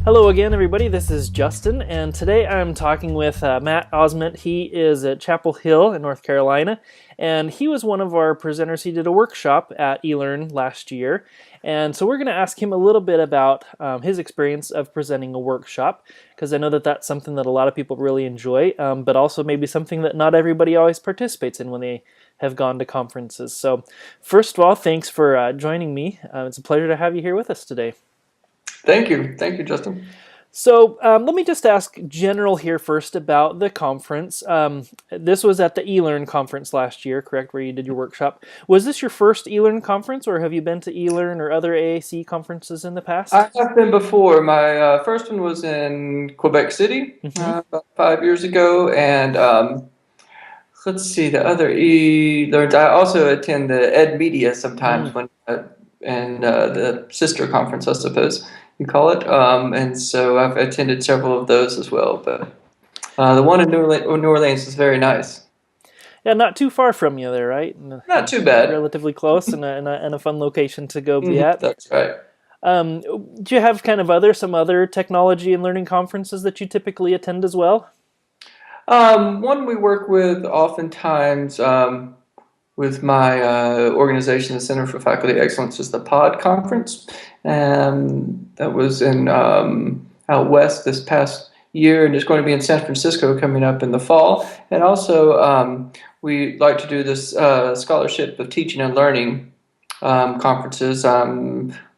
Hello again, everybody. This is Justin, and today I'm talking with Matt Osment. He is at Chapel Hill in North Carolina, and he was one of our presenters. He did a workshop at ELearn last year, and so we're going to ask him a little bit about his experience of presenting a workshop, because I know that that's something that a lot of people really enjoy, but also maybe something that not everybody always participates in when they have gone to conferences. So first of all, thanks for joining me. It's a pleasure to have you here with us today. Thank you, Justin. So let me just ask general here first about the conference. This was at the ELearn Conference last year, correct, where you did your workshop. Was this your first ELearn conference, or have you been to ELearn or other AAC conferences in the past? I have been before. My first one was in Quebec City about 5 years ago, and let's see, the other ELearns. I also attend the Ed Media sometimes and the sister conference, I suppose you call it. And so I've attended several of those as well. But the one in New Orleans is very nice. Yeah, not too far from you there, right? Not too bad. Relatively close, and a fun location to go be at. That's right. Do you have kind of some other technology and learning conferences that you typically attend as well? One we work with oftentimes with my organization, the Center for Faculty Excellence, is the POD conference, and that was in out west this past year, and it's going to be in San Francisco coming up in the fall. And also, we like to do this scholarship of teaching and learning conferences.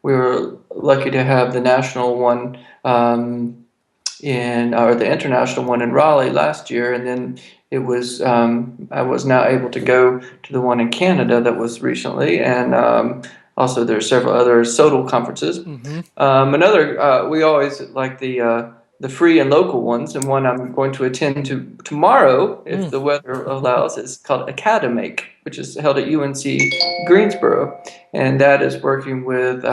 We were lucky to have the national one or the international one in Raleigh last year, and then it was I was now able to go to the one in Canada that was recently, and also there's several other SOTL conferences. Another we always like the free and local ones, and one I'm going to attend to tomorrow if the weather allows. It's called Academic, which is held at UNC Greensboro, and that is working with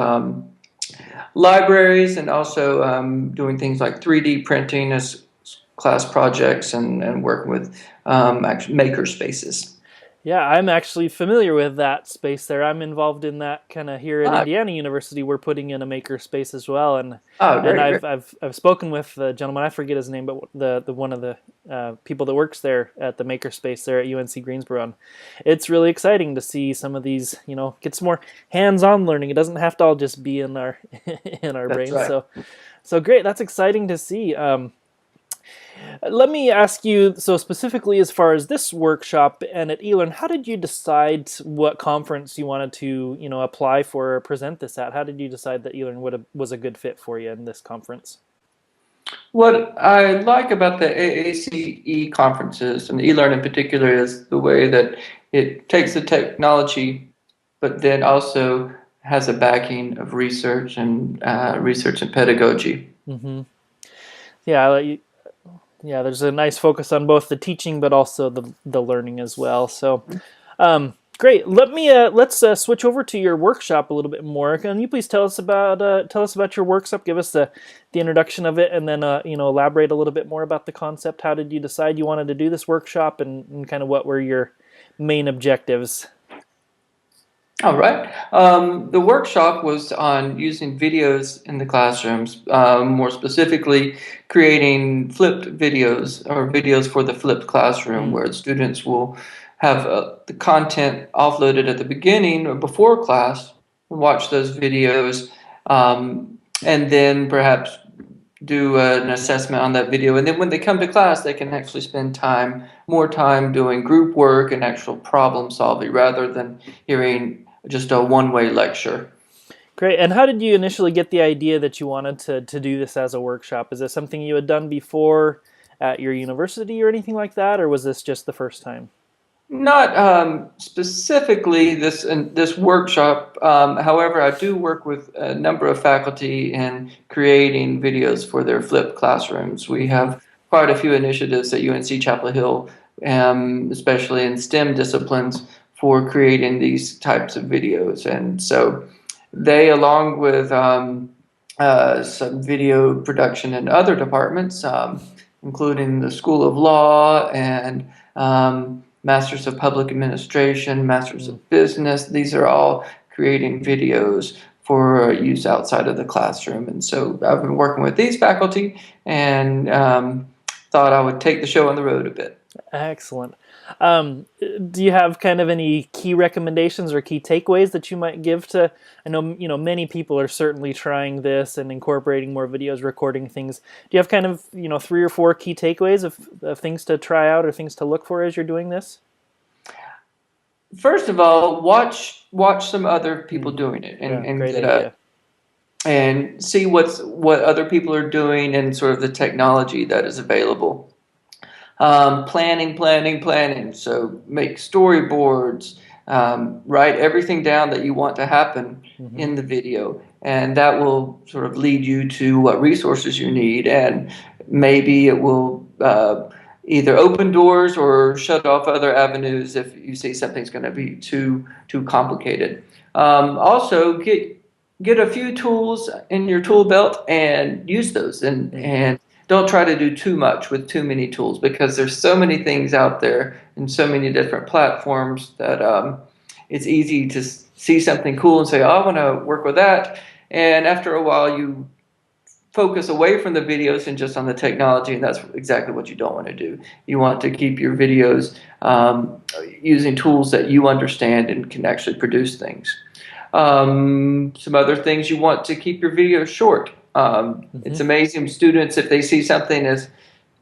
libraries and also doing things like 3D printing as class projects and working with actually makerspaces. Yeah, I'm actually familiar with that space there. I'm involved in that kind of here at Indiana University. We're putting in a makerspace as well, and I've spoken with the gentleman, I forget his name, but the one of the people that works there at the makerspace there at UNC Greensboro. And it's really exciting to see some of these, get some more hands-on learning. It doesn't have to all just be in our brains. Right. So great. That's exciting to see. Let me ask you, so specifically as far as this workshop and at ELearn, how did you decide what conference you wanted to, apply for or present this at? How did you decide that ELearn was a good fit for you in this conference? What I like about the AACE conferences, and ELearn in particular, is the way that it takes the technology, but then also has a backing of research and pedagogy. Mm-hmm. Yeah, there's a nice focus on both the teaching, but also the learning as well. So, great. Let's switch over to your workshop a little bit more. Can you please tell us about your workshop? Give us the introduction of it, and then elaborate a little bit more about the concept. How did you decide you wanted to do this workshop, and kind of what were your main objectives? All right. The workshop was on using videos in the classrooms, more specifically creating flipped videos or videos for the flipped classroom, where students will have the content offloaded at the beginning or before class, watch those videos, and then perhaps do an assessment on that video. And then when they come to class, they can actually spend more time doing group work and actual problem solving rather than hearing just a one-way lecture. Great. And how did you initially get the idea that you wanted to do this as a workshop? Is this something you had done before at your university or anything like that, or was this just the first time? Not specifically this workshop. However, I do work with a number of faculty in creating videos for their flipped classrooms. We have quite a few initiatives at UNC Chapel Hill, especially in STEM disciplines, for creating these types of videos. And so they, along with some video production in other departments, including the School of Law and Masters of Public Administration, Masters of Business, these are all creating videos for use outside of the classroom. And so I've been working with these faculty and thought I would take the show on the road a bit. Excellent. Do you have kind of any key recommendations or key takeaways that you might give to, I know, many people are certainly trying this and incorporating more videos, recording things. Do you have kind of, 3 or 4 key takeaways of things to try out or things to look for as you're doing this? First of all, watch some other people doing it and Great get idea. and see what other people are doing and sort of the technology that is available. Planning. So make storyboards, write everything down that you want to happen in the video, and that will sort of lead you to what resources you need, and maybe it will either open doors or shut off other avenues if you see something's going to be too complicated. Also, get a few tools in your tool belt and use those, and don't try to do too much with too many tools, because there's so many things out there and so many different platforms that it's easy to see something cool and say, oh, I want to work with that. And after a while, you focus away from the videos and just on the technology, and that's exactly what you don't want to do. You want to keep your videos using tools that you understand and can actually produce things. Some other things, you want to keep your videos short. It's amazing, students, if they see something as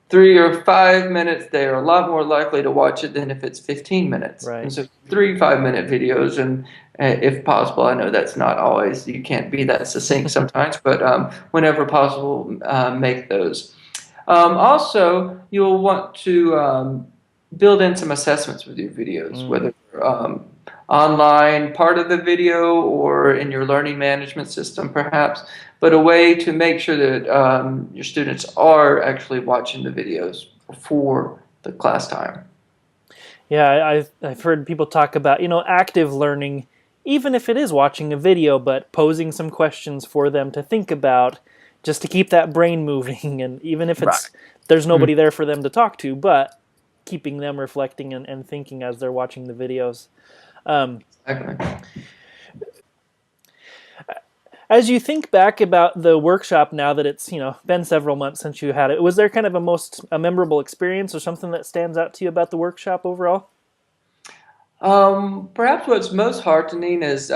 3 or 5 minutes, they are a lot more likely to watch it than if it's 15 minutes. Right. And so 3 5-minute videos, and if possible, I know that's not always, you can't be that succinct sometimes, but whenever possible, make those. Also, you'll want to build in some assessments with your videos, whether online part of the video or in your learning management system perhaps, but a way to make sure that your students are actually watching the videos before the class time. Yeah, I've heard people talk about, active learning, even if it is watching a video, but posing some questions for them to think about, just to keep that brain moving, and even if it's there's nobody there for them to talk to, but keeping them reflecting and thinking as they're watching the videos. Exactly. As you think back about the workshop now that it's been several months since you had it, was there kind of a memorable experience or something that stands out to you about the workshop overall? Perhaps what's most heartening is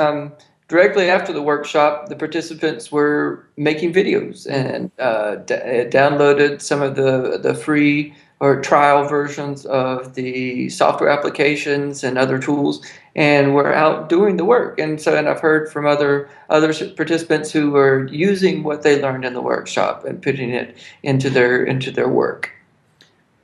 directly after the workshop, the participants were making videos and downloaded some of the free or trial versions of the software applications and other tools, and were out doing the work. And I've heard from other participants who were using what they learned in the workshop and putting it into their work.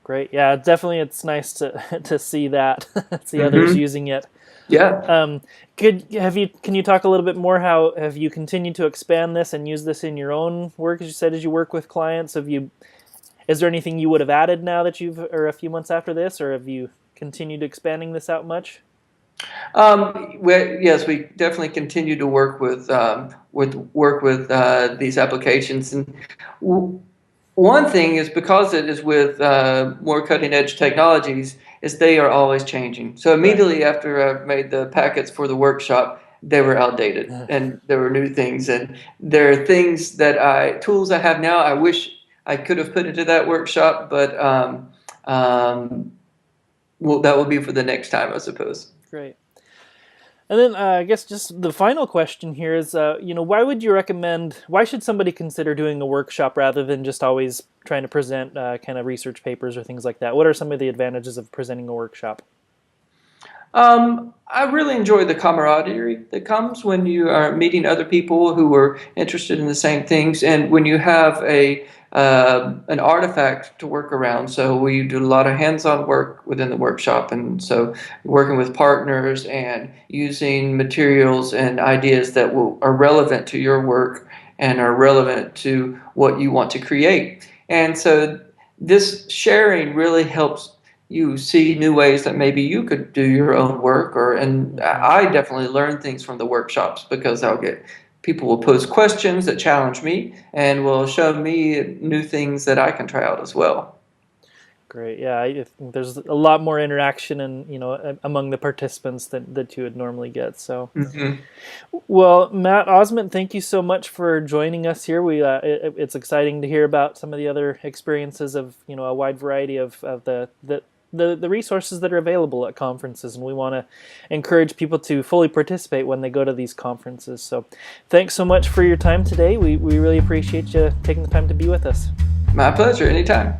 Great. Yeah, definitely it's nice to see that, see others using it. Yeah. Can you talk a little bit more, how have you continued to expand this and use this in your own work, as you said, as you work with clients? Is there anything you would have added now that or a few months after this, or have you continued expanding this out much? Yes, we definitely continue to work with these applications, and one thing is, because it is with more cutting edge technologies, is they are always changing. So immediately after I made the packets for the workshop, they were outdated, and there were new things, and there are things tools I have now I wish I could have put into that workshop, but well, that will be for the next time, I suppose. Great. And then I guess just the final question here is, why should somebody consider doing a workshop rather than just always trying to present kind of research papers or things like that? What are some of the advantages of presenting a workshop? I really enjoy the camaraderie that comes when you are meeting other people who are interested in the same things, and when you have an artifact to work around. So we do a lot of hands-on work within the workshop, and so working with partners and using materials and ideas that are relevant to your work and are relevant to what you want to create. And so this sharing really helps you see new ways that maybe you could do your own work, and I definitely learn things from the workshops, because people will pose questions that challenge me and will show me new things that I can try out as well. great. Yeah, I think there's a lot more interaction and among the participants that you would normally get. So, Hmm. well, Matt Osment, thank you so much for joining us here. It's exciting to hear about some of the other experiences of a wide variety of the resources that are available at conferences, and we want to encourage people to fully participate when they go to these conferences. So thanks so much for your time today. We really appreciate you taking the time to be with us. My pleasure. Anytime.